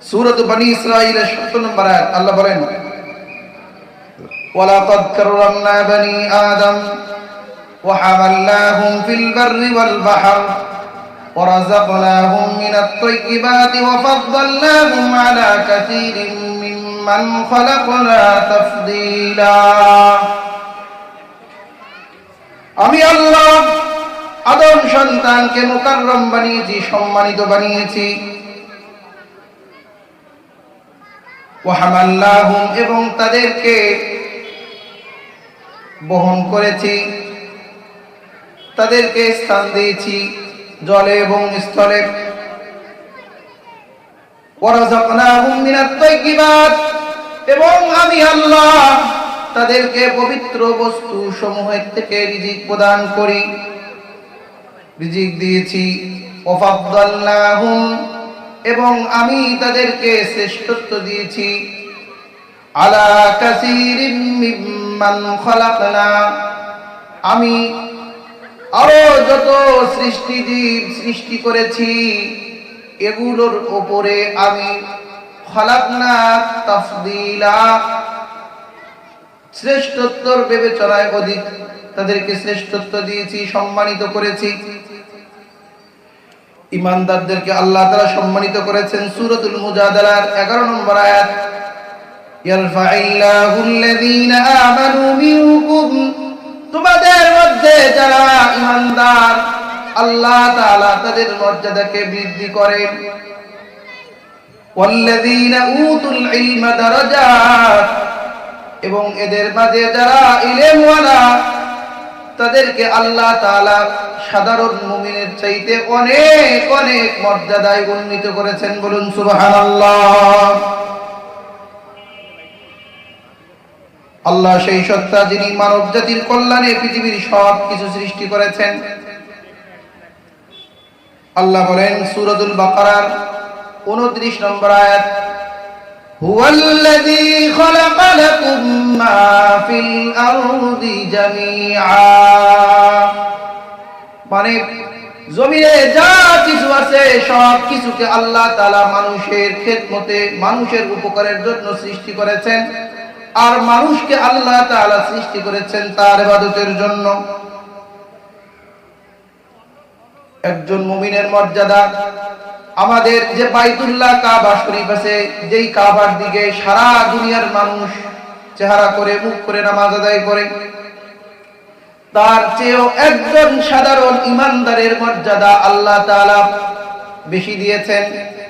সূরা বনী ইসরাঈলের ৭০ নম্বর আয়াত আল্লাহ বলেন, ওয়ালাকাদ কাররামনা বনী আদম ওয়া হামালনাহুম ফিল বাররি ওয়াল বাহর ওয়া রাযাকনাহুম মিনাত তাইয়্যিবাতি ওয়া ফাদ্দালনাহুম আলা কাসীরিন মিম্মান খালাকনা তাফদীলা। আমি আল্লাহ আদম সন্তানকে মুকাররম বানিয়েছি, সম্মানিত বানিয়েছি। ওয়া হামালনাহুম, এবং তাদেরকে বহন করেছি, তাদেরকে স্থান দিয়েছি জলে এবং স্থলে। ওয়া রাযাকনাহুম মিনাত তাইয়্যিবাত, এবং আমি আল্লাহ তাদেরকে পবিত্র বস্তু সমূহের থেকে রিজিক প্রদান করি, রিজিক দিয়েছি। ওয়া ফাদ্দালনাহুম, এবং আমি তাদেরকে শ্রেষ্ঠত্ব দিয়েছি, আলা কাসীরিম মিম্মান খালাকনা, আমি আরো যত সৃষ্টিজীব সৃষ্টি করেছি এগুলোর উপরে আমি খালাকনা তাফদীলা, শ্রেষ্ঠত্বর বিবেচনায় অধিক তাদেরকে শ্রেষ্ঠত্ব দিয়েছি, সম্মানিত করেছি। ঈমানদারদেরকে আল্লাহ তাআলা সম্মানিত করেছেন সূরাতুল মুজাদালার 11 নম্বর আয়াত, ইয়ারফাইল্লাহুল্লাযীনা আমানু মিনকুম, তোমাদের মধ্যে যারা ঈমানদার আল্লাহ তাআলা তাদের মর্যাদাকে বৃদ্ধি করেন। ওয়াল্লাযীনা উতুল ইলমা দারাজাত, এবং এদের মাঝে যারা ইলমওয়ালা তাদেরকে আল্লাহ তাআলা সাধারণ মুমিনের চাইতে অনেক অনেক মর্যাদায় উন্নীত করেছেন। বলুন সুবহানাল্লাহ। আল্লাহ সেই সত্তা যিনি মানব জাতির কল্যাণে পৃথিবীর সব কিছু সৃষ্টি করেছেন। আল্লাহ বলেন সূরাতুল বাকারার 29 নম্বর আয়াত, হুয়াল্লাযী খালাকা লাকুম মা ফিল আরদি জামিআ, মানে জমিনে যা কিছু আছে সব কিছুকে আল্লাহ তাআলা মানুষের খেদমতে, মানুষের উপকারের জন্য সৃষ্টি করেছেন, আর মানুষকে আল্লাহ তাআলা সৃষ্টি করেছেন তার ইবাদতের জন্য। একজন মুমিনের মর্যাদা, আমাদের যে বাইতুল্লাহ কাবা শরীফ আছে, যেই কাবার দিকে সারা দুনিয়ার মানুষ চেহারা করে মুখ করে নামাজ আদায় করে, তার চেয়েও একজন সাধারণ ঈমানদারের মর্যাদা আল্লাহ তাআলা বেশি দিয়েছেন।